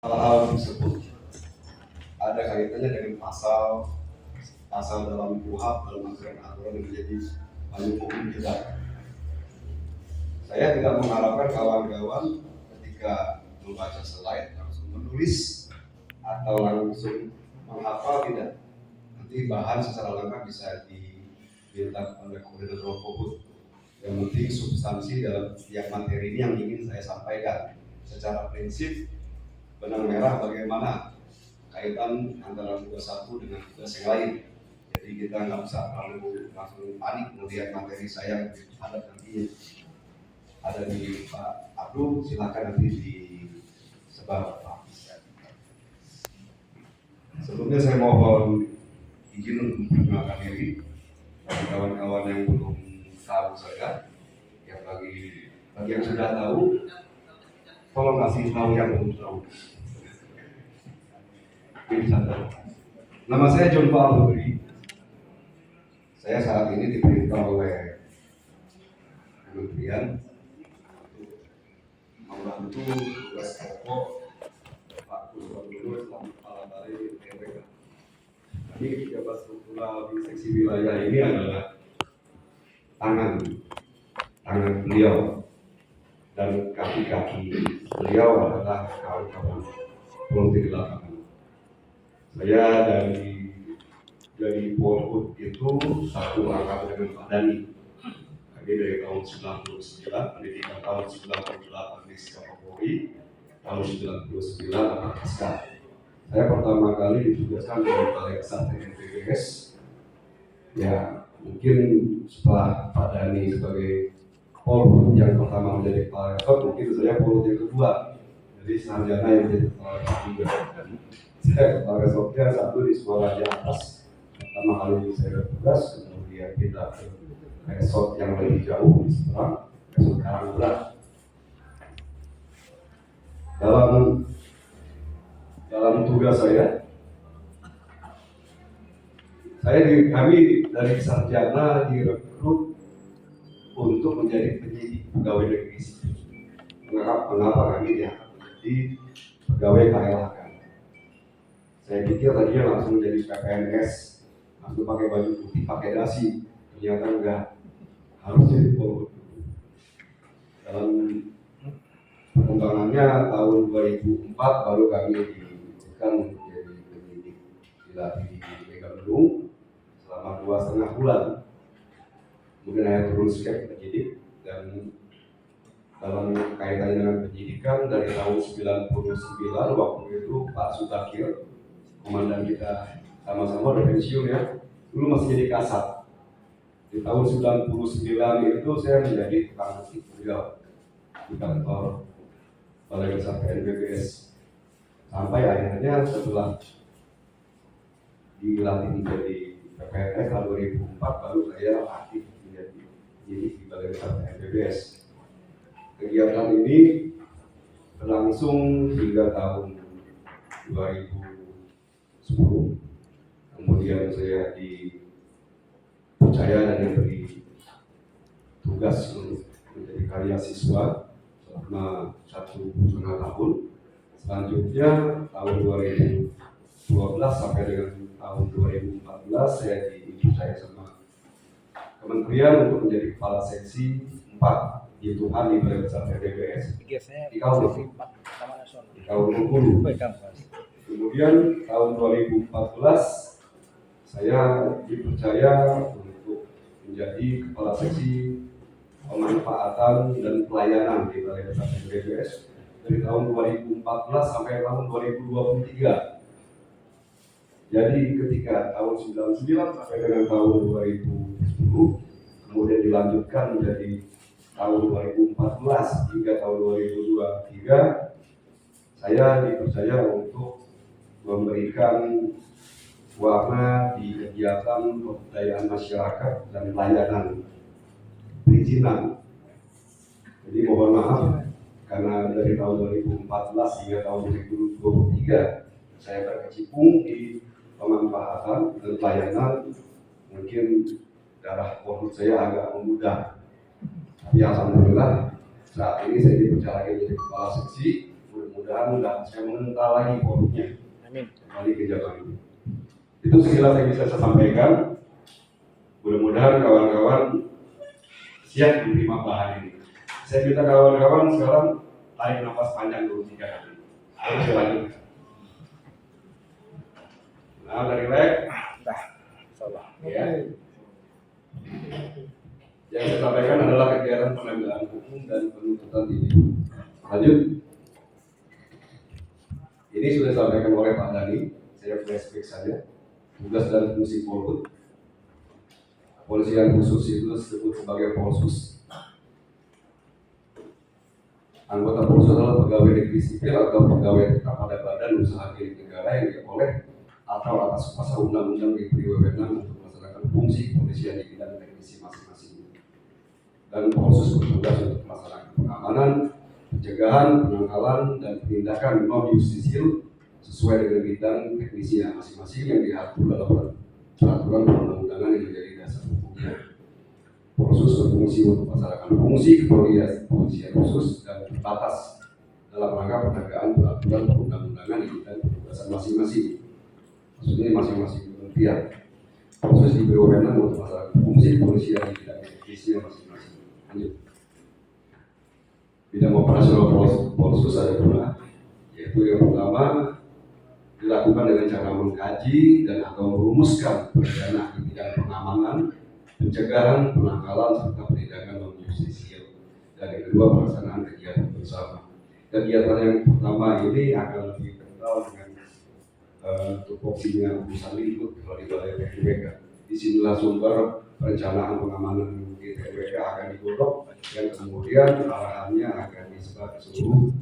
Hal-hal tersebut ada kaitannya dengan pasal dalam KUHP, dalam aturan-aturan yang menjadi payung hukum kita. Saya tidak mengharapkan kawan-kawan ketika membaca slide langsung menulis atau langsung menghafal, tidak. Nanti bahan secara lengkap bisa diminta oleh koordinator Kohut. Yang penting substansi dalam tiap materi ini yang ingin saya sampaikan. Secara prinsip benang merah bagaimana kaitan antara tugas satu dengan tugas yang lain. Jadi kita nggak usah terlalu langsung panik melihat materi saya ada nanti ada di Pak Abdul, silakan nanti disebar Pak. Sebelumnya saya mohon izin untuk memperkenalkan diri bagi kawan-kawan yang belum tahu saya, yang bagi yang sudah tahu tolong kasih tahu yang belum tahu. Nama saya John Paul Lutri. Saya saat ini diperintah oleh Kementerian untuk membantu tugas pokok Pak Gubernur selama kepala Balai PPK. Ini pejabat struktural di seksi wilayah ini adalah tangan beliau dan kaki-kaki beliau adalah kawan-kawan volunteer di lapangan. Saya dari Polhut itu satu angkatan dengan Pak Dani. Kami dari tahun 99, pendidikan tahun 98 di Kapolri, tahun 99 Pasca. Saya pertama kali ditugaskan di Balai Besar TNPBS. Ya, mungkin setelah Pak Dani sebagai Polhut yang pertama menjadi kepala resort, mungkin saya Polhut yang kedua. Jadi sarjana yang menjadi kepala resort juga. Saya kepala resortnya satu di sekolah di atas. Pertama kali saya bertugas, kemudian kita ke resort yang lebih jauh di seberang, resort Karangbelah. Dalam tugas kami dari sarjana direkrut untuk menjadi penyidik pegawai negeri sipil. Mengapa kami diangkat menjadi pegawai KLHK? Saya pikir tadinya langsung jadi PPNS, langsung pakai baju putih, pakai dasi. Ternyata enggak, harus jadi Polhut. Dalam perkembangannya tahun 2004 baru kami dibutuhkan menjadi penyidik, dilatih di Megamendung selama 2,5 bulan. Kemudian saya turun skep penyidik, dan dalam kaitannya dengan penyidikan dari tahun 99 waktu itu Pak Sutakir, komandan kita sama-sama udah pensiun ya, dulu masih jadi kasat. Di tahun 99 itu saya menjadi tukang nasi beliau di kantor Balai Besar PNPBS. Sampai akhirnya setelah dilatih menjadi PPNS tahun 2004 baru saya aktif menjadi penyidik di Balai Besar PNPBS. Kegiatan ini berlangsung hingga tahun 2010. Kemudian saya dipercaya dan diberi tugas untuk menjadi karya siswa selama 1,5 tahun. Selanjutnya tahun 2012 sampai dengan tahun 2014 saya dipercaya sama Kementerian untuk menjadi kepala seksi 4 di Tuhan di Balai Besar PNPBS di Kaum Bengkulu. Kemudian tahun 2014 saya dipercaya untuk menjadi kepala seksi pemanfaatan dan pelayanan di Balai Besar PNPBS dari tahun 2014 sampai tahun 2023. Jadi ketika tahun 99 sampai dengan tahun 2010, kemudian dilanjutkan menjadi tahun 2014 hingga tahun 2023, saya dipercaya untuk memberikan warna di kegiatan pemberdayaan masyarakat dan pelayanan perizinan. Jadi mohon maaf karena dari tahun 2014 hingga tahun 2023 saya berkecimpung di pemanfaatan dan pelayanan. Mungkin darah Polhut saya agak memudah, tapi alhamdulillah saat ini saya dipercaya menjadi kepala seksi. Mudah-mudahan mudah-mudahan saya mengental lagi forumnya. Amin. Kembali ke zaman ini. Itu sekilas yang bisa saya sampaikan. Mudah-mudahan kawan-kawan siap menerima bahan ini. Saya minta kawan-kawan sekarang tarik nafas panjang dulu 3 kali. Terus lanjut. Nah, dari leg. Ya. Yang saya sampaikan adalah kegiatan penegakan hukum dan penuntutan ini. Lanjut. Ini sudah disampaikan oleh Pak Dani. Saya flashback saja. Tugas dan fungsi Polhut. Kepolisian khusus itu disebut sebagai Polsus. Anggota Polsus adalah pegawai negeri sipil atau pegawai tetap pada badan usaha milik negara yang diperoleh atau atas kuasa undang-undang diberi wewenang untuk melaksanakan fungsi kepolisian di bidang teknisi masing-masing. Dan Polsus bertugas untuk melaksanakan pengamanan, pencegahan, penangkalan, dan penindakan non-justisial sesuai dengan bidang teknisi masing-masing yang diatur dalam peraturan perundang-undangan yang menjadi dasar hukumnya. Polsus berfungsi untuk melaksanakan fungsi kepolisian khusus dan terbatas dalam rangka penegakan peraturan perundang-undangan di bidang penugasan masing-masing. Maksudnya masing-masing kementerian. Polsus diberi wewenang untuk melaksanakan fungsi kepolisian di bidang teknisnya masing-masing. Lanjut. Bidang operasional Polsus ada 2, yaitu yang pertama dilakukan dengan cara mengkaji dan atau merumuskan perencanaan di bidang pengamanan, pencegahan, penangkalan, serta penindakan non-justisial. Dan yang kedua, pelaksanaan kegiatan bersama. Kegiatan yang pertama ini akan lebih kental dengan tupoksinya urusan lingkup kalau di Balai PMWK. Disinilah sumber perencanaan pengamanan di PMWK akan digodok dan kemudian arahannya akan disebar ke seluruh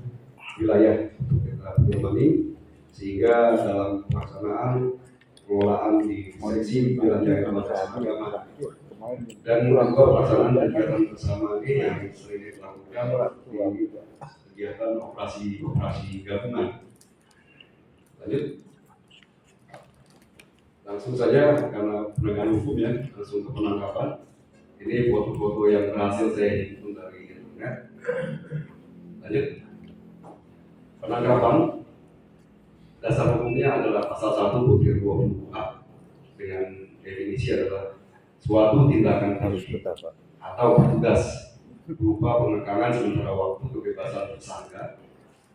wilayah untuk kita pahami, sehingga dalam pelaksanaan pengelolaan di seksi wilayah agama dan juga pelaksanaan kegiatan bersama ini yang sering dilakukan di kegiatan operasi gabungan. Lanjut. Langsung saja karena penegakan hukum ya, langsung ke penangkapan. Ini foto-foto yang berhasil saya himpun dari internet. Lanjut. Penangkapan dasar hukumnya adalah pasal 1 butir 20A dengan definisi adalah suatu tindakan tertulis atau tugas berupa pengekangan sementara waktu kebebasan tersangka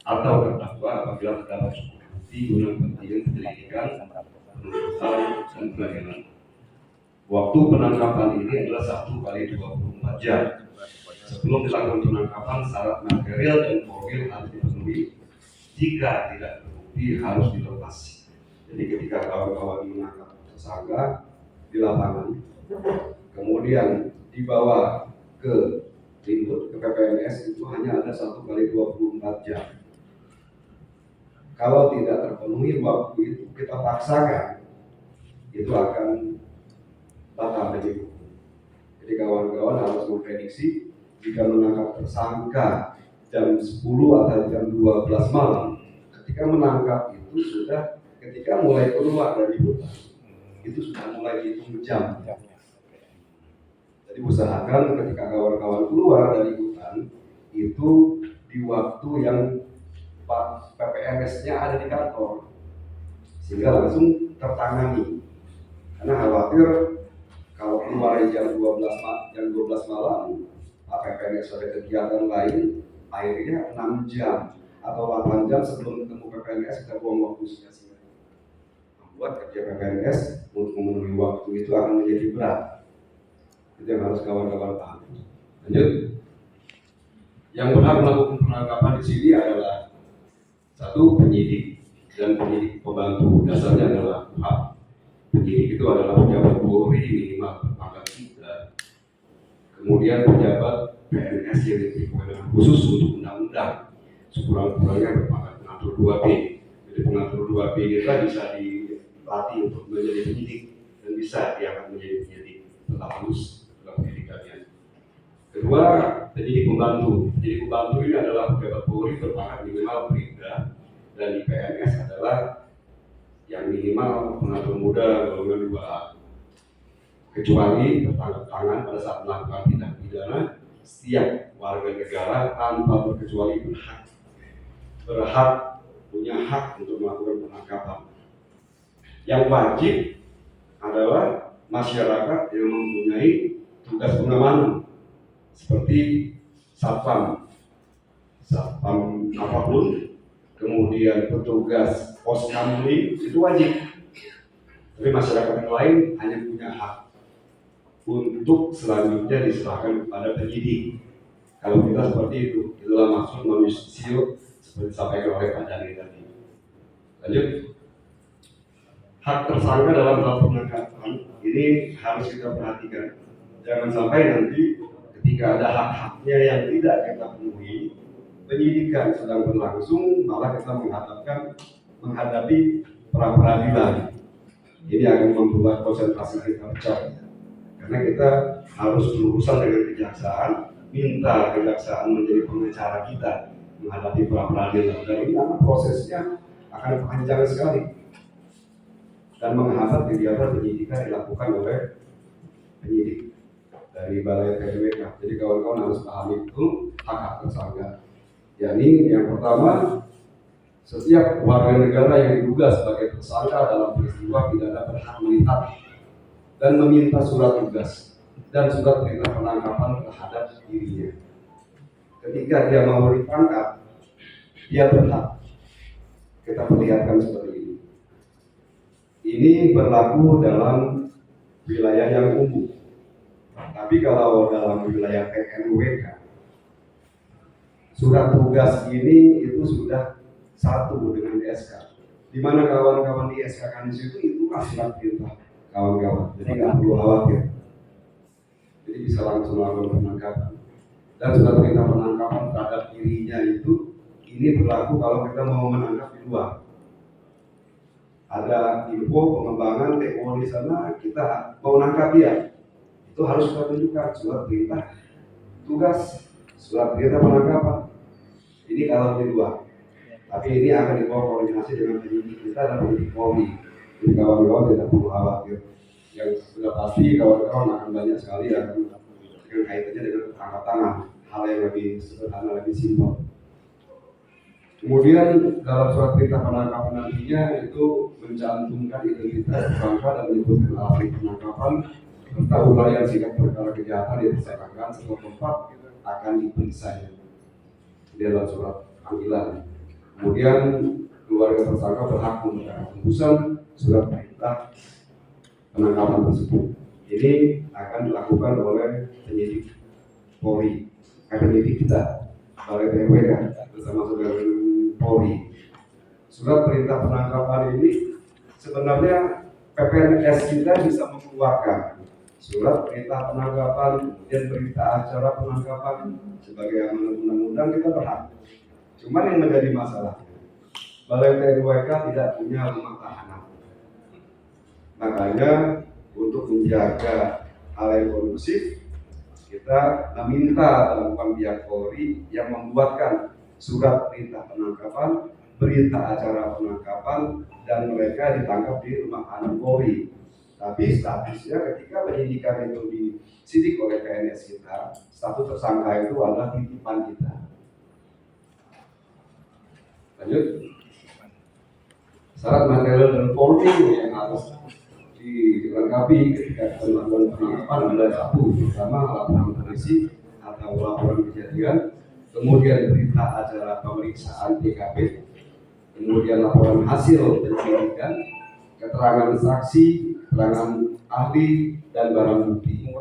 atau terdakwa apabila terdapat cukup bukti guna kepentingan penyelidikan, penuntutan, dan pengadilan. Waktu penangkapan ini adalah 1 kali 24 jam. Sebelum dilakukan penangkapan, syarat material dan formil harus dipenuhi. Jika tidak terbukti, harus dilepas. Jadi ketika kawan-kawan menangkap tersangka di lapangan, kemudian dibawa ke Lingkut, ke PPNS, itu hanya ada 1 kali 24 jam. Kalau tidak terpenuhi waktu itu, kita paksakan, itu akan batal dari hukum. Jadi kawan-kawan harus memprediksi jika menangkap tersangka jam 10 atau jam 12 malam, ketika menangkap itu sudah ketika mulai keluar dari hutan, itu sudah mulai dihitung jam. Jadi usahakan ketika kawan-kawan keluar dari hutan itu di waktu yang PPNS-nya ada di kantor, sehingga langsung tertangani. Karena khawatir kalau keluar jam 12 malam, PPNS ada kegiatan lain, akhirnya 6 jam atau 8 jam sebelum ketemu PPNS kita buang waktu sia-sia. Membuat kerja PPNS untuk memenuhi waktu itu akan menjadi berat. Itu yang harus kawan-kawan pahami. Lanjut. Yang berhak melakukan penangkapan di sini adalah 1 penyidik dan penyidik pembantu. Dasarnya adalah hak. Penyidik itu adalah pejabat Polri minimal berpangkat 3. Kemudian pejabat PNS yang diberi kewenangan khusus untuk undang-undang, sekurang-kurangnya berpangkat pengatur 2B. Jadi pengatur 2B kita bisa dilatih untuk menjadi penyidik dan bisa diangkat menjadi penyidik setelah lulus dalam pendidikannya. Kedua, penyidik pembantu. Penyidik pembantu ini adalah pejabat Polri berpangkat minimal Brigda, dan di PNS adalah yang minimal pengatur muda golongan 2A. Kecuali bertangkap tangan pada saat melakukan tindak pidana, setiap warga negara tanpa terkecuali berhak punya hak untuk melakukan penangkapan. Yang wajib adalah masyarakat yang mempunyai tugas pengamanan seperti satpam apapun, kemudian petugas pos kamling itu wajib. Tapi masyarakat yang lain hanya punya hak untuk selanjutnya diserahkan kepada penyidik. Kalau kita seperti itu, itulah maksud non justitio seperti disampaikan oleh Pak Jani tadi. Lanjut, hak tersangka dalam hal penangkapan ini harus kita perhatikan. Jangan sampai nanti ketika ada hak-haknya yang tidak kita penuhi, penyidikan sedang berlangsung, malah kita menghadapi pra-peradilan. Ini akan membuat konsentrasi kita pecah. Karena kita harus berurusan dengan kejaksaan, minta kejaksaan menjadi pengacara kita menghadapi pra-peradilan. Dan ini karena prosesnya akan panjang sekali dan menghambat kegiatan penyidikan dilakukan oleh penyidik dari Balai TNWK. Jadi kawan-kawan harus pahami itu hak-hak tersangka. Yakni yang pertama, setiap warga negara yang diduga sebagai tersangka dalam peristiwa pidana berhak melihat dan meminta surat tugas dan surat perintah penangkapan terhadap dirinya. Ketika dia mau ditangkap, dia berhak. Kita perlihatkan seperti ini. Ini berlaku dalam wilayah yang umum. Tapi kalau dalam wilayah TNWK, surat tugas ini itu sudah satu dengan SK. Di mana kawan-kawan di SK kan di situ itu surat perintah kawan-kawan. Jadi nggak perlu khawatir. Jadi bisa langsung melakukan penangkapan. Dan surat perintah penangkapan terhadap dirinya itu ini berlaku kalau kita mau menangkap di luar. Ada info pengembangan TO di sana, kita mau nangkap dia, itu harus kita tunjukkan surat perintah tugas, surat perintah penangkapan. Ini kalau di luar. Tapi ini akan dibawa koordinasi dengan penyidik kita dan penyidik Polri. Jadi kawan-kawan tidak perlu khawatir. Yang sudah pasti kawan-kawan akan banyak sekali akan dengan kaitannya dengan angkat tangan, hal yang lebih sederhana, lebih simpel. Kemudian dalam surat perintah penangkapan nantinya itu mencantumkan identitas tersangka dan menyebutkan alasan penangkapan serta uraian sikap perkara kejahatan yang disangkakan serta tempat akan diperiksanya di dalam surat panggilan. Kemudian keluarga tersangka berhak meminta tembusan surat perintah penangkapan tersebut. Ini akan dilakukan oleh penyidik Polri, penyidik kita, Balai TNWK bersama saudara Polri. Surat perintah penangkapan ini sebenarnya PPNS kita bisa mengeluarkan surat perintah penangkapan dan berita acara penangkapan sebagai amanat undang-undang, kita berhak. Cuman yang menjadi masalah, Balai TNWK tidak punya rumah tahanan. Makanya untuk menjaga hal yang kondusif, kita meminta bantuan pihak Polri yang membuatkan surat perintah penangkapan, berita acara penangkapan, dan mereka ditangkap di rumah tahanan Polri. Tapi statusnya ketika penyidikan itu disidik oleh PNS kita, status tersangka itu adalah titipan kita. Lanjut. Syarat material dan formil yang harus dilengkapi ketika kita melakukan penangkapan adalah satu, pertama laporan polisi atau laporan kejadian, kemudian berita acara pemeriksaan TKP, kemudian laporan hasil penyelidikan, keterangan saksi, keterangan ahli, dan barang bukti.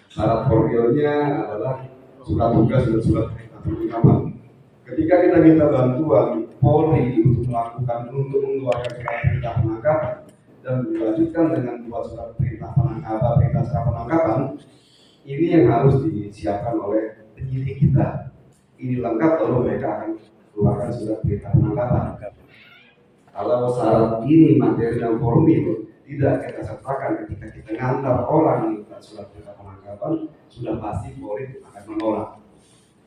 Syarat formilnya adalah surat tugas dan surat perintah penangkapan. Ketika kita minta bantuan Polri untuk mengeluarkan surat perintah penangkapan dan dilanjutkan dengan dua surat perintah acara penangkapan, ini yang harus disiapkan oleh penyidik kita. Ini lengkap lalu mereka akan keluarkan surat perintah penangkapan. Kalau syarat ini materi dan formil tidak kita sertakan ketika kita ngantar orang minta surat perintah penangkapan, sudah pasti Polri akan menolak.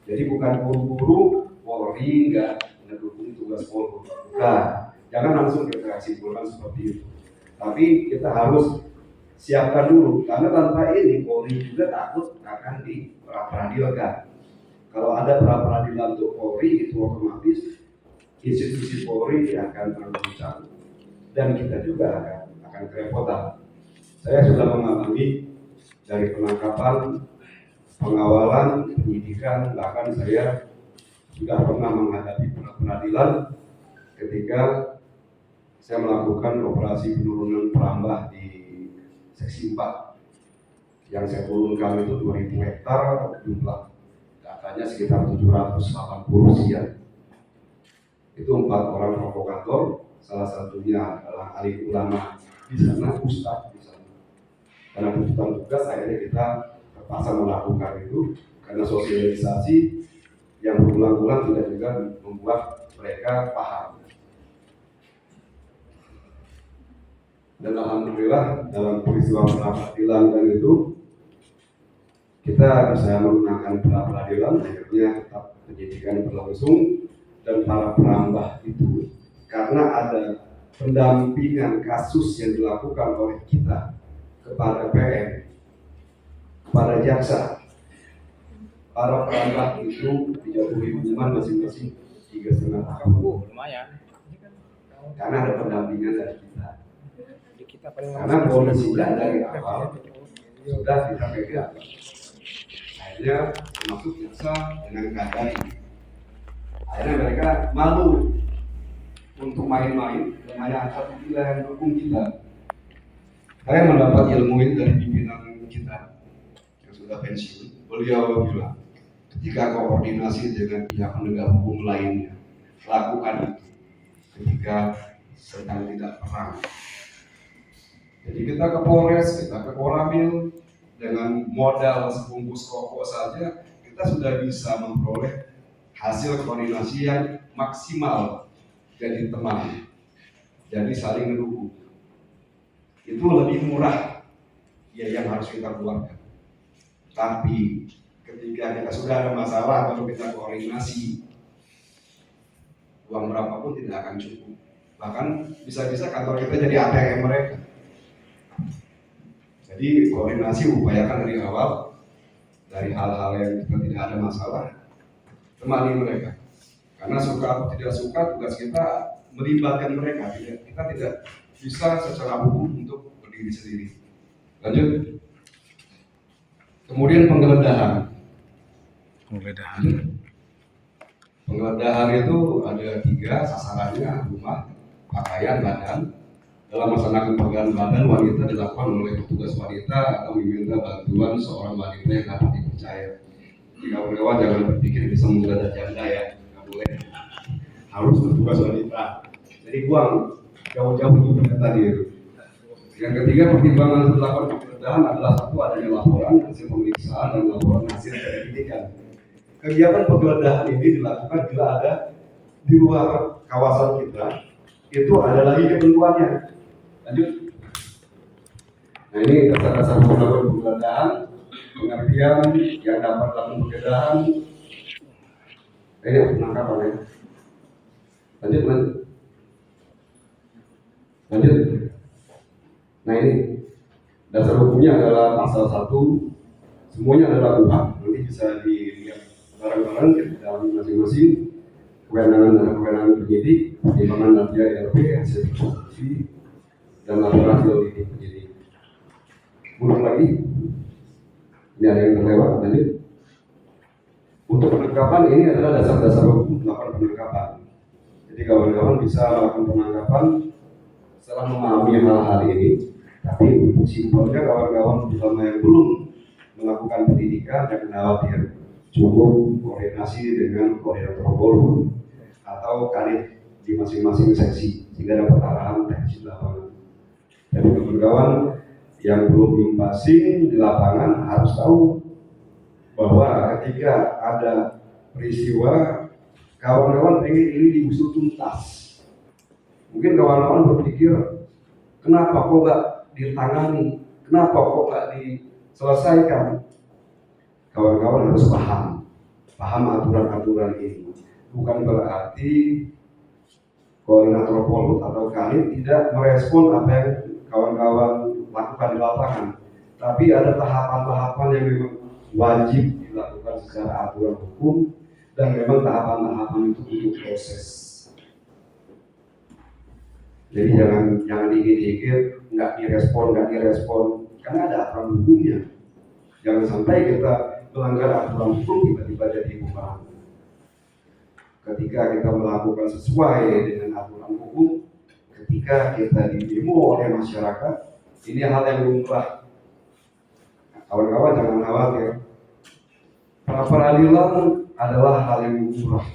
Jadi bukan buru-buru Polri nggak mendukung tugas Polri. Nah, jangan langsung kita simpulkan seperti itu. Tapi kita harus siapkan dulu, karena tanpa ini Polri juga takut akan diperadilan. Kalau ada peradilan untuk Polri itu otomatis institusi Polri akan terguncang dan kita juga akan kerepotan. Saya sudah mengalami dari penangkapan, pengawalan, penyidikan, bahkan saya sudah pernah menghadapi peradilan ketika saya melakukan operasi penurunan perambah di seksi 4 yang saya turunkan itu 2000 hektar, jumlah datanya sekitar 780 sekian. Itu 4 orang provokator, salah satunya adalah alim ulama di sana, ustadz di sana. Karena tuntutan tugas akhirnya kita terpaksa melakukan itu karena sosialisasi yang berulang-ulang tidak juga membuat mereka paham. Dan alhamdulillah dalam peristiwa peradilan dan itu kita bisa menggunakan peradilan, akhirnya tetap penyidikan berlangsung dan para perambah itu karena ada pendampingan kasus yang dilakukan oleh kita kepada PM, kepada jaksa, para perambah itu dijatuhi hukuman masing-masing 3,5 tahun. Lumayan. Karena ada pendampingan dari kita. Karena Karena polisi dari awal sudah kita pegang. Akhirnya termasuk jaksa dengan KDI. Akhirnya mereka malu untuk main-main dan hanya satu pilihan hukum kita. Saya mendapat ilmu ini dari pimpinan kita yang sudah pensiun. Beliau bilang, ketika koordinasi dengan pihak penegak hukum lainnya, lakukan itu ketika sedang tidak perang. Jadi kita ke Polres, kita ke Koramil, dengan modal sebungkus rokok saja kita sudah bisa memperoleh hasil koordinasi yang maksimal jadi teman, jadi saling mendukung. Itu lebih murah ya yang harus kita keluarkan. Tapi ketika kita sudah ada masalah, kalau kita koordinasi, uang berapapun tidak akan cukup. Bahkan bisa-bisa kantor kita jadi ATM mereka. Jadi koordinasi upayakan dari awal, dari hal-hal yang kita tidak ada masalah, temani mereka. Karena suka atau tidak suka, tugas kita melibatkan mereka. Kita tidak bisa secara hukum untuk berdiri sendiri. Lanjut. Kemudian penggeledahan. Penggeledahan itu ada 3 sasarannya: rumah, pakaian, badan. Dalam melaksanakan penggeledahan badan, wanita dilakukan oleh petugas wanita atau meminta bantuan seorang wanita yang dapat dipercaya. Jika kawan jangan berpikir bisa menggeledah janda ya, nggak boleh. Harus petugas wanita. Jadi buang jauh-jauh itu tadi. Yang ketiga, pertimbangan untuk melakukan penggeledahan adalah satu, adanya laporan hasil pemeriksaan dan laporan hasil penyelidikan. Kegiatan penggeledahan ini dilakukan bila ada di luar kawasan kita, itu ada lagi ketentuannya. Lanjut. Nah ini dasar-dasar melakukan penggeledahan, pengertian yang dapat dalam penggeledahan. Ini penangkapan ya. Lanjut. Nah ini dasar hukumnya adalah pasal 1, semuanya adalah UHAM. Nanti bisa dilihat barang-barang di dalam masing-masing. Kewenangan penyidik, pertimbangan nanti RP, hasil eksekusi, dan laporan hasil penyidik. Ulang lagi, ini ada yang terlewat. Lanjut. Untuk penangkapan ini adalah dasar-dasar hukum melakukan penangkapan. Jadi kawan-kawan bisa melakukan penangkapan setelah memahami hal-hal ini. Tapi untuk simpelnya kawan-kawan terutama yang belum melakukan pendidikan dan khawatir, cukup koordinasi dengan koordinator Polri atau kadit di masing-masing seksi sehingga dapat arahan teknis lapangan. Dan kawan-kawan yang belum passing di lapangan harus tahu bahwa ketika ada peristiwa kawan-kawan pengen ini diusut tuntas. Mungkin kawan-kawan berpikir, kenapa kok nggak ditangani, kenapa kok nggak diselesaikan? Kawan-kawan harus paham aturan-aturan ini. Bukan berarti koordinator Polhut atau Kanit tidak merespon apa yang kawan-kawan lakukan di lapangan. Tapi ada tahapan-tahapan yang memang wajib dilakukan secara aturan hukum dan memang tahapan-tahapan itu untuk proses. Jadi jangan dikit-dikit nggak direspon, karena ada aturan hukumnya. Jangan sampai kita melanggar aturan hukum tiba-tiba jadi bumerang. Ketika kita melakukan sesuai dengan aturan hukum, ketika kita didemo oleh masyarakat, ini hal yang lumrah. Kawan-kawan jangan khawatir. Pra peradilan adalah hal yang lumrah.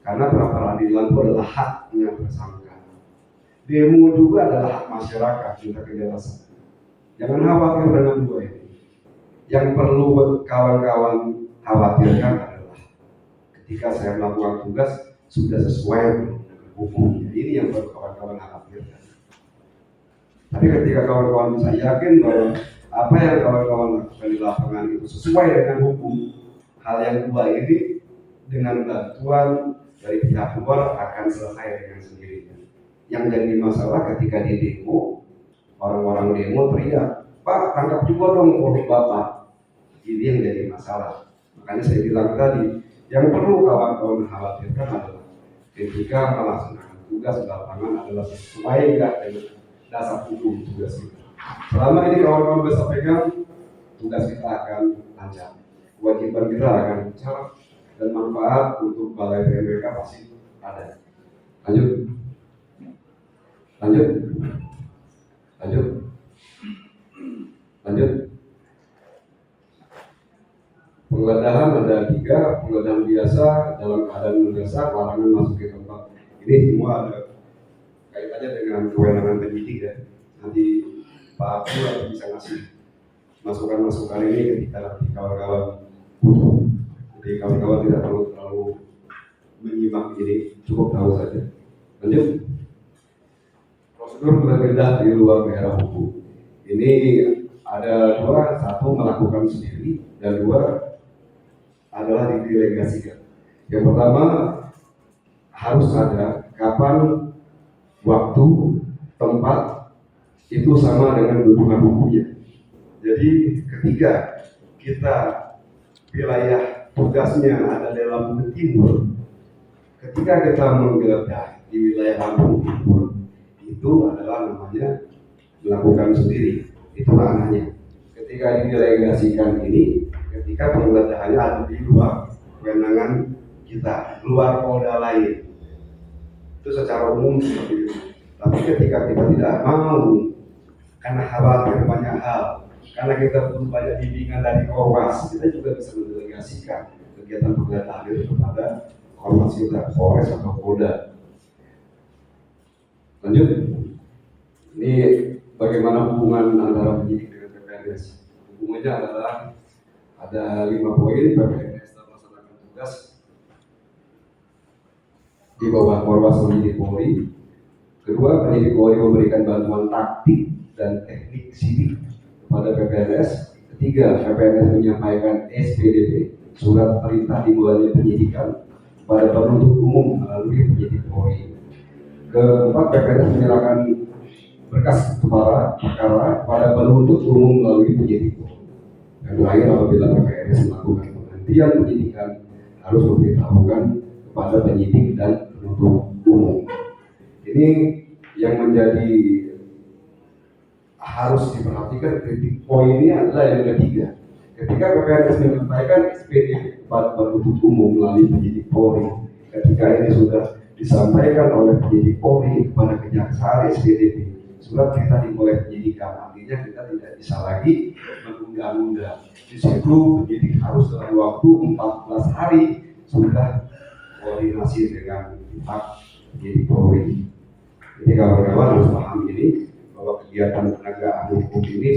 Karena pra peradilan itu adalah haknya tersangka. Demo juga adalah hak masyarakat, minta kejelasan. Jangan khawatir dengan dua ini. Yang perlu kawan-kawan khawatirkan adalah ketika saya melakukan tugas sudah sesuai dengan hukumnya. Ini yang perlu kawan-kawan khawatirkan. Tapi ketika kawan-kawan bisa yakin bahwa apa yang kawan-kawan lakukan di lapangan itu sesuai dengan hukum, hal yang dua ini dengan bantuan dari pihak luar akan selesai dengan sendirinya. Yang jadi masalah ketika di demo, orang-orang demo teriak, "Pak, tangkap juga dong produk Bapak." Ini yang jadi masalah. Makanya saya bilang tadi, yang perlu kawan-kawan khawatirkan adalah ketika melaksanakan tugas di lapangan adalah sesuai enggak dengan dasar hukum tugas kita. Selama ini kawan-kawan bisa pegang, tugas kita akan lancar, kewajiban kita akan lancar, dan manfaat untuk balai PMK pasti ada. Lanjut. Penggeledahan ada 3, penggeledahan biasa dalam keadaan mendesak, larangan masuk ke tempat. Ini semua ada kaitannya dengan kewenangan penyidik ya. Nanti Pak Abdul bisa ngasih masukan-masukan ini ketika kawan-kawan butuh. Jadi kawan-kawan tidak perlu terlalu menyimak ini, cukup tahu saja. Lanjut. Prosedur penggeledah di luar daerah hukum. Ini ada 2, 1 melakukan sendiri dan 2 adalah didelegasikan. Yang pertama harus ada kapan, waktu, tempat itu sama dengan dukungan hukumnya. Jadi ketika kita wilayah tugasnya ada di Lampung Timur, ketika kita menggeledah di wilayah Lampung Timur, itu adalah namanya melakukan sendiri, itu ranahnya. Ketika didelegasikan ini, ketika penggeledahannya ada di luar kewenangan kita, luar polda lain, itu secara umum seperti itu. Tapi ketika kita tidak mau, karena khawatir banyak hal, karena kita perlu banyak bimbingan dari Korwas, kita juga bisa mendelegasikan kegiatan penggeledahan itu kepada Korwas kita, Polres atau Polda. Lanjut. Ini bagaimana hubungan antara penyidik dengan PPNS? Hubungannya adalah ada 5 poin. PPNS telah melaksanakan tugas di bawah Korwas penyidik Polri. Kedua, penyidik Polri memberikan bantuan taktik dan teknik sidik kepada PPNS. Ketiga, PPNS menyampaikan SPDP, surat perintah dimulainya penyidikan, pada penuntut umum melalui penyidik Polri. Keempat, PPNS menyerahkan berkas perkara pada penuntut umum melalui penyidik Polri. Dan terakhir, apabila PPNS melakukan penghentian penyidikan, harus memberitahukan kepada penyidik dan penuntut umum. Ini yang menjadi harus diperhatikan kritik poinnya adalah yang ketiga. Ketika PPNS menyampaikan SPDP kepada penuntut umum melalui penyidik Polri, ketika ini sudah disampaikan oleh penyidik Polri kepada kejaksaan SPDP, surat perintah dimulai penyidikan, artinya kita tidak bisa lagi menunda-nunda. Di situ penyidik harus dalam waktu 14 hari sudah koordinasi dengan pihak penyidik Polri. Jadi kawan-kawan harus paham ini, bahwa kegiatan penegakan hukum ini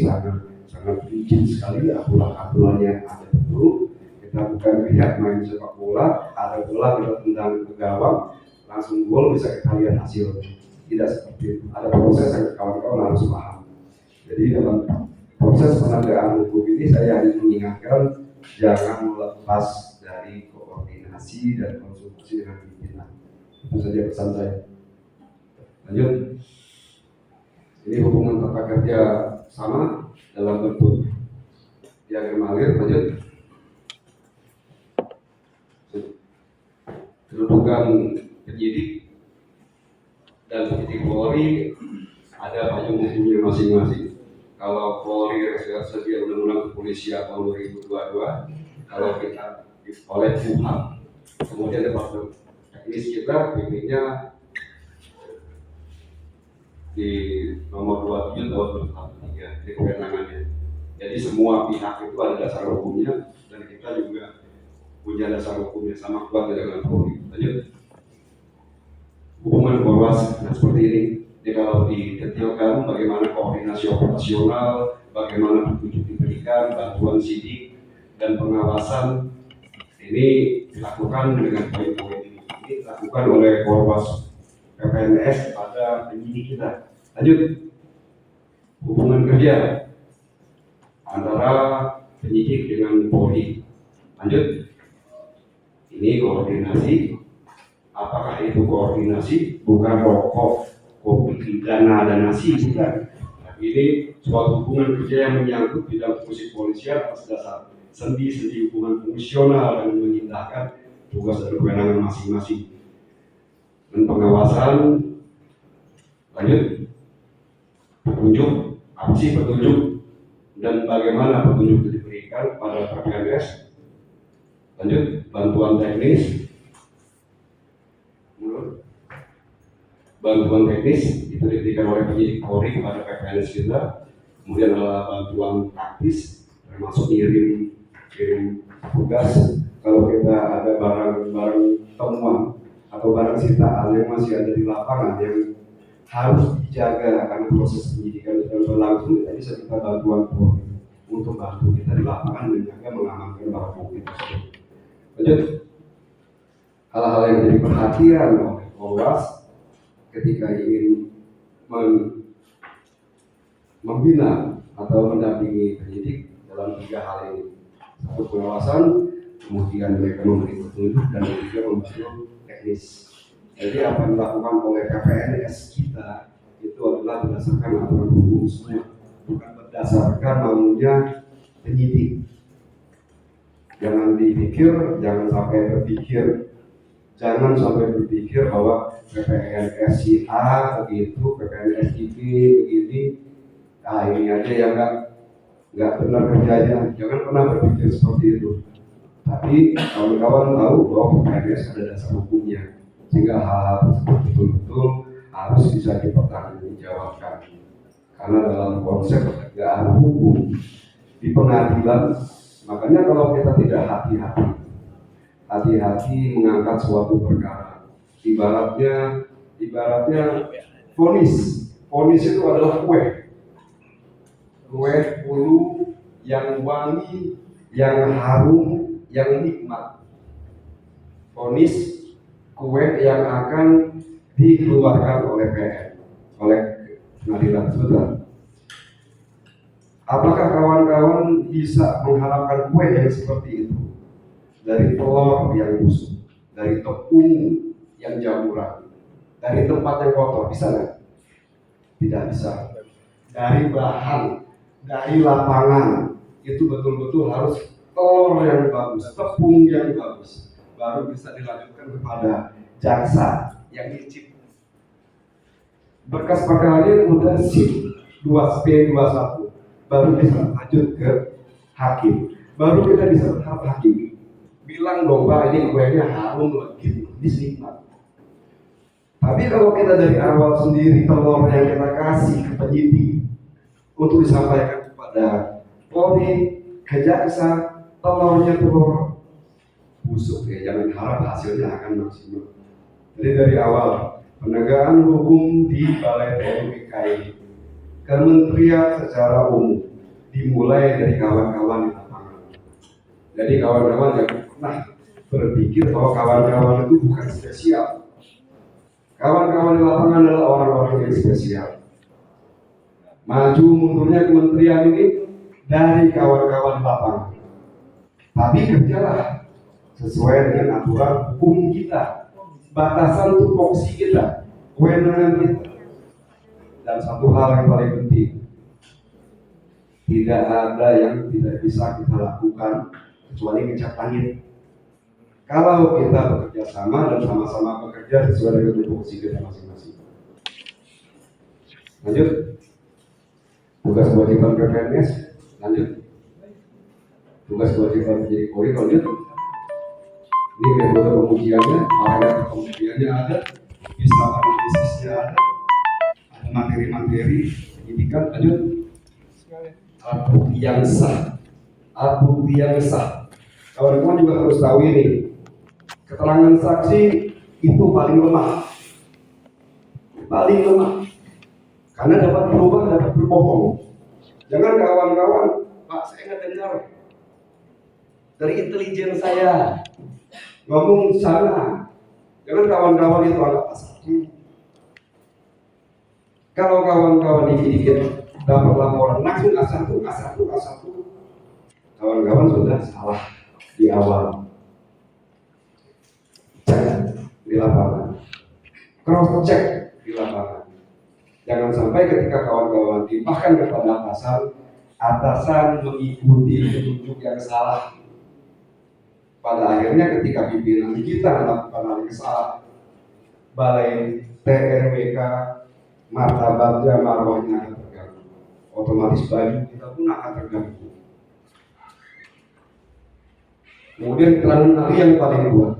sangat licin sekali, aturan-aturannya ada betul. Kita bukan kayak main sepak bola, ada bola kita tendang ke gawang, langsung gol, bisa kita lihat hasilnya. Tidak seperti itu. Ada proses yang kawan-kawan harus paham. Jadi dalam proses penegakan hukum ini saya ingin mengingatkan, jangan melepas dari koordinasi dan konsultasi dengan pimpinan. Itu saja pesan saya. Lanjut. Ini hubungan tata kerja sama dalam bentuk diagram alir. Lanjut. Kedudukan penyidik dan penyidik Polri ada payung hukumnya masing-masing. Kalau Polri sedia Undang-Undang Kepolisian tahun 2022, kalau kita oleh Tuhan, kemudian Departemen Teknis kita PP-nya di nomor 27 tahun 2013 di kewenangannya. Jadi semua pihak itu ada dasar hukumnya dan kita juga punya dasar hukumnya sama kuat dengan Polri. Lanjut. Hubungan Polwas seperti ini. Jadi kalau didetailkan bagaimana koordinasi operasional, bagaimana petunjuk diberikan, bantuan sidik dan pengawasan ini dilakukan dengan poin-poin ini. Ini dilakukan oleh Polwas PPNS pada penyidik kita. Lanjut. Hubungan kerja antara penyidik dengan Polri. Lanjut. Ini koordinasi. Apakah itu koordinasi? Bukan rokok, kopi, dana, dan nasi, bukan. Tapi ini suatu hubungan kerja yang menyangkut bidang fungsi polisian atas dasar sendi-sendi hubungan fungsional dan mengindahkan tugas dan kewenangan masing-masing. Dan pengawasan, lanjut, petunjuk, apa sih petunjuk, dan bagaimana petunjuk itu diberikan pada PPNS. Lanjut, bantuan teknis. Bantuan teknis itu diberikan oleh penyidik Polri kepada PPNS kita. Kemudian adalah bantuan praktis, termasuk kirim tugas. Kalau kita ada barang-barang temuan atau barang sitaan yang masih ada di lapangan yang harus dijaga karena proses penyidikan sedang berlangsung, kita bisa minta bantuan Polri untuk bantu kita di lapangan menjaga mengamankan barang bukti tersebut. Lanjut, hal-hal yang menjadi perhatian oleh Polwas ketika ingin membina atau mendampingi penyidik dalam 3 hal ini. Satu, pengawasan, kemudian mereka memberi petunjuk, dan ketiga membantu teknis. Jadi apa yang dilakukan oleh PPNS kita itu adalah berdasarkan aturan hukum semua, bukan berdasarkan maunya penyidik. Jangan sampai berpikir bahwa PPNS A begitu, PPNS B begini, ini aja yang nggak benar kerjanya. Jangan pernah berpikir seperti itu. Tapi kawan-kawan tahu bahwa PPNS ada dasar hukumnya, sehingga hal-hal tersebut betul-betul harus bisa dipertanggungjawabkan. Karena dalam konsep penegakan hukum di pengadilan, makanya kalau kita tidak hati-hati mengangkat suatu perkara, ibaratnya vonis itu adalah kue ulu yang wangi, yang harum, yang nikmat. Vonis kue yang akan dikeluarkan oleh pengadilan. Sebentar. Apakah kawan-kawan bisa mengharapkan kue yang seperti itu? Dari telur yang busuk, dari tepung yang jamuran, dari tempat yang kotor, bisa nggak? Tidak bisa. Dari bahan, dari lapangan, itu betul-betul harus telur yang bagus, tepung yang bagus, baru bisa dilanjutkan kepada jaksa yang nyicip. Berkas perkara udah SIP 2P21, baru bisa lanjut ke hakim, baru kita bisa berharap hakim bilang dong Pak, ini kuenya harum lagi, nikmat. Tapi kalau kita dari awal sendiri telur yang kita kasih ke penyidik untuk disampaikan kepada Polri, ke jaksa, telurnya telur busuk, ya jangan harap hasilnya akan maksimal. Jadi dari awal penegakan hukum di Balai PMPKI, kementerian secara umum dimulai dari kawan-kawan di lapangan. Jadi kawan-kawan yang pernah berpikir bahwa kawan-kawan itu bukan spesial. Kawan-kawan di lapangan adalah orang-orang yang spesial. Maju mundurnya kementerian ini dari kawan-kawan di lapangan. Tapi kerjalah sesuai dengan aturan hukum kita, batasan tupoksi kita, kewenangan kita. Dan satu hal yang paling penting, tidak ada yang tidak bisa kita lakukan kecuali ngecat langit. Kalau kita bekerja sama dan sama-sama bekerja sesuai dengan tupoksi kita masing-masing. Lanjut. Tugas kewajiban PPNS. Lanjut. Tugas kewajiban menjadi Polri. Lanjut. Ini metode pengujiannya, parameter pengujiannya ada, bisa analisisnya ada materi-materi pendidikan. Lanjut. Alat bukti yang sah. Alat bukti yang sah. Kawan-kawan juga harus tahu ini. Keterangan saksi itu paling lemah. Paling lemah. Karena dapat berubah, dapat berbohong. Jangan kawan-kawan, Pak, saya nggak dengar dari intelijen saya ngomong di sana. Jangan kawan-kawan itu anggap saksi. Kalau kawan-kawan dikit-dikit dapat laporan langsung A1, kawan-kawan sudah salah di awal. Cek di lapangan, cross check di lapangan. Jangan sampai ketika kawan-kawan dilimpahkan kepada atasan mengikuti petunjuk yang salah. Pada akhirnya ketika pimpinan kita melakukan hal yang salah, balai TRWK martabatnya, marwahnya akan terganggu. Otomatis baju kita pun akan terganggu. Kemudian keterangan ahli yang paling kuat,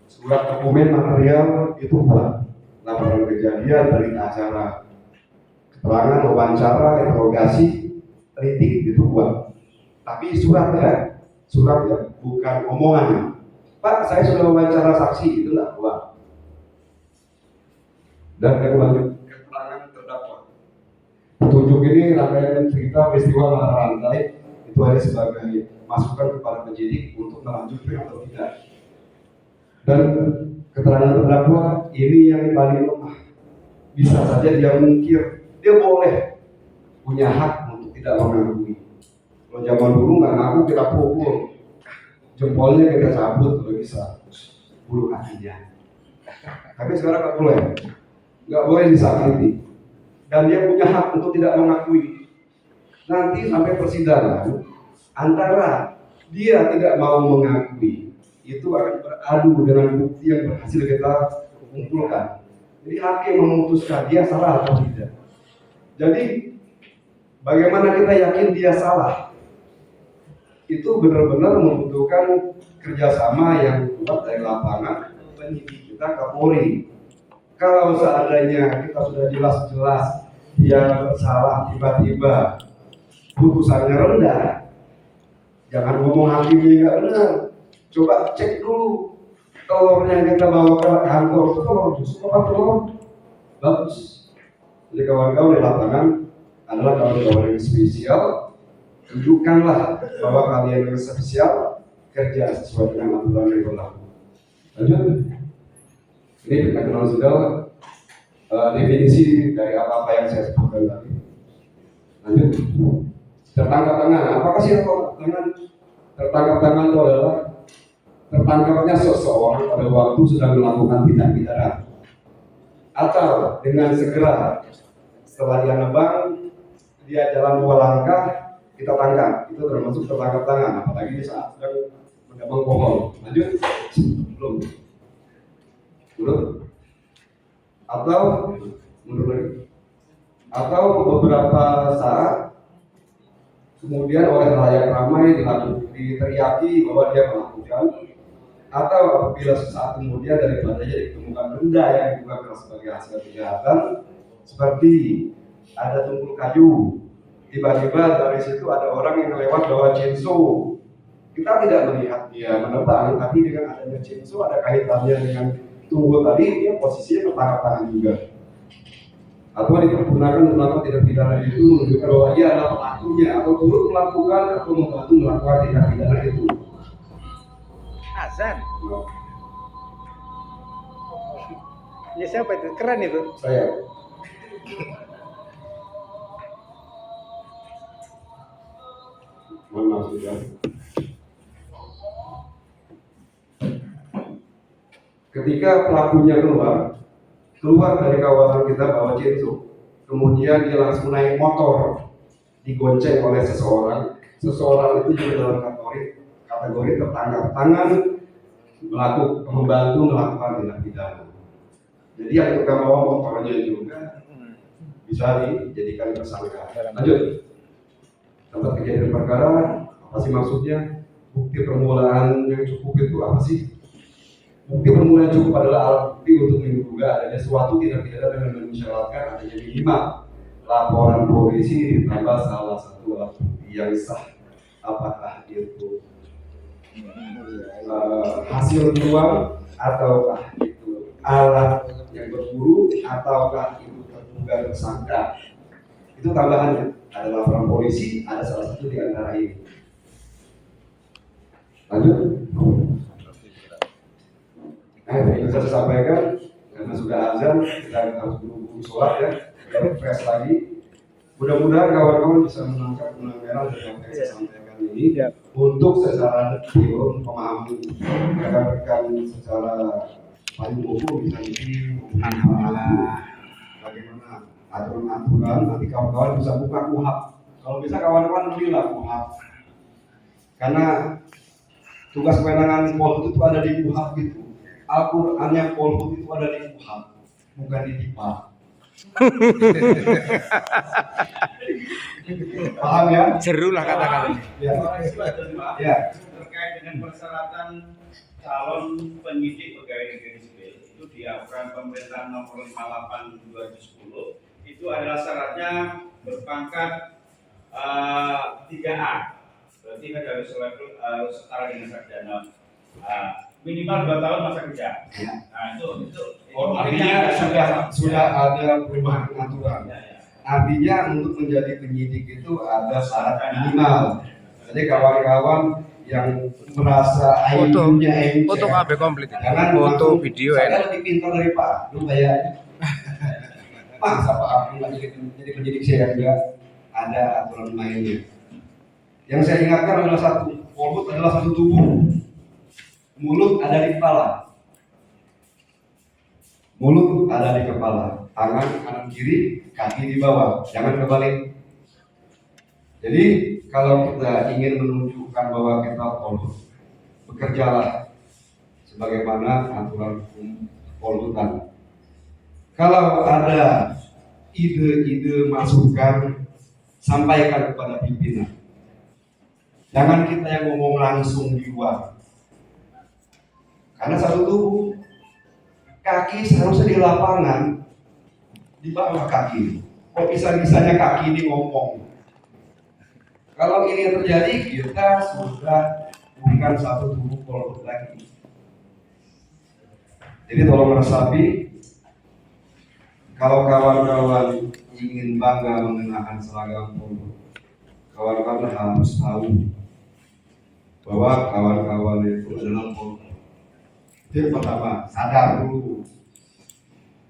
surat dokumen material itu buat laporan kejadian, berita acara, keterangan, wawancara, interogasi, kritik itu buat. Tapi surat ya, bukan omongan. Pak, saya sudah wawancara saksi, itu enggak buat. Dan keterangan terdakwa. Petunjuk ini rangkaian cerita peristiwa rantai itu hanya sebagai masukan kepada penyidik untuk melanjutkan atau tidak. Dan keterangan terdakwa ini yang paling lemah. Bisa saja dia mungkir, dia boleh punya hak untuk tidak mengakui. Kalau zaman dulu nggak ngaku kita pukul, jempolnya kita cabut kalau bisa, bulu kakinya. Tapi sekarang nggak boleh disakiti. Dan dia punya hak untuk tidak mengakui. Nanti sampai persidangan antara dia tidak mau mengakui, itu akan beradu dengan bukti yang berhasil kita kumpulkan. Jadi hakim memutuskan dia salah atau tidak. Jadi bagaimana kita yakin dia salah? Itu benar-benar membutuhkan kerjasama yang kuat dari lapangan penyidik kita Kapolri. Kalau seandainya kita sudah jelas-jelas dia bersalah, tiba-tiba putusannya rendah, jangan ngomong hakimnya nggak benar. Coba cek dulu telurnya yang kita bawa ke kantor itu telur justru apa telur bagus. Jadi kawan-kawan di lapangan adalah kawan-kawan yang spesial. Tunjukkanlah bahwa kalian yang spesial kerja sesuai dengan aturan yang berlaku. Lanjut. Ini kita kenal sudah definisi dari apa-apa yang saya sebutkan tadi. Lanjut. Tertangkap tangan. Apakah sih tertangkap tangan? Tertangkap tangan itu adalah tertangkapnya seseorang pada waktu sedang melakukan tindak pidana, atau dengan segera setelah dia nebang, dia jalan 2 langkah, kita tangkap. Itu termasuk tertangkap tangan. Apalagi di saat sedang menebang pohon. Lanjut. Belum. Atau mundur lagi. Atau beberapa saat kemudian oleh halayak ramai diteriaki bahwa dia melakukan, atau apabila sesaat kemudian dari badannya ditemukan benda yang diduga keras sebagai hasil kejahatan, seperti ada tumpul kayu, tiba-tiba dari situ ada orang yang lewat bawa chainsaw. Kita tidak melihat dia menebang, tapi dengan adanya chainsaw ada kaitannya dengan tunggul tadi, dia posisinya tertangkap tangan juga. Atau dipergunakan untuk melakukan tindak pidana itu menunjukkan bahwa ia adalah pelakunya, atau turut melakukan atau membantu melakukan tindak pidana itu. Azan. Ya siapa itu? Keren itu. Saya. Mohon maaf sudah. Ketika pelakunya keluar dari kawasan kita bawa chainsaw, kemudian dia langsung naik motor, digonceng oleh seseorang. Seseorang itu juga dalam kategori tertangkap tangan membantu melakukan tindak pidana. Jadi yang tukang bawa motornya juga bisa dijadikan tersangka. Lanjut. Tempat kejadian perkara, apa sih maksudnya? Bukti permulaan yang cukup itu apa sih? Bukti permulaan cukup adalah alat bukti untuk menduga adanya suatu tindak pidana dengan mensyaratkan adanya minimal laporan polisi ditambah salah satu alat bukti yang sah. Apakah itu hasil uang ataukah itu alat yang berburu ataukah itu terduga tersangka? Itu tambahannya. Ada laporan polisi, ada salah satu di antara ini. Lanjut. Yang saya sampaikan karena sudah azan, kita harus buru-buru sholat ya. Kita refresh lagi. Mudah-mudahan kawan-kawan bisa menangkap benang merah dari yang saya sampaikan ini untuk secara detail memahami rekan-rekan secara paling umum bisa bagaimana aturan-aturan, nanti kawan-kawan bisa buka KUHP. Kalau bisa kawan-kawan belilah KUHP. Karena tugas kewenangan Polhut itu ada di KUHP itu. Al-Qur'annya Polhut itu ada di KUHP, bukan di DIPA. Paham ya? Seru lah kata-kata. Ya. Ya. Terkait dengan persyaratan calon penyidik pegawai negeri sipil itu di aturan pemerintah nomor 58/2010 itu adalah syaratnya berpangkat 3A. Berarti kan harus setara dengan sarjana. Minimal 2 tahun masa kerja. Nah itu Artinya sudah ada perubahan aturan. Artinya untuk menjadi penyidik itu ada syarat minimal. Jadi kawan-kawan yang merasa IQ-nya encer, Foto KB komplit. jangan Foto langsung, video saya lebih pintar dari Pak, lu kayaknya. Masa Pak aku nggak jadi penyidik, saya enggak, ada aturan mainnya. Yang saya ingatkan adalah satu, Polhut adalah satu tubuh. Mulut ada di kepala. Mulut ada di kepala, tangan kanan kiri, kaki di bawah, jangan kebalik. Jadi kalau kita ingin menunjukkan bahwa kita Polhut, bekerjalah sebagaimana aturan hukum Polhutan. Kalau ada ide-ide masukan, sampaikan kepada pimpinan. Jangan kita yang ngomong langsung di luar. Karena satu tubuh, kaki seharusnya di lapangan, di bawah kaki. Kok bisa-bisanya kaki ini ngomong? Kalau ini yang terjadi, kita sudah bukan satu tubuh Polhut lagi. Jadi tolong meresapi, kalau kawan-kawan ingin bangga mengenakan seragam Polhut, kawan-kawan harus tahu bahwa kawan-kawan itu adalah Polhut. Itu yang pertama, sadar dulu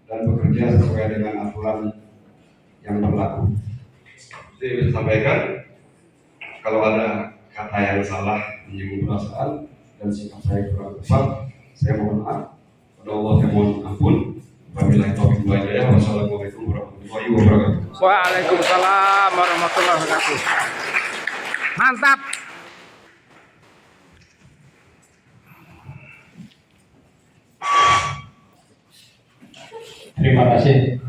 dan bekerja sesuai dengan aturan yang berlaku. Jadi bisa sampaikan, kalau ada kata yang salah menyinggung perasaan dan sikap saya kurang tepat, saya mohon maaf. Pada Allah saya mohon ampun. Wabillahi taufiq wal hidayah. Wassalamualaikum warahmatullahi wabarakatuh. Waalaikumsalam warahmatullahi wabarakatuh. Mantap. Terima kasih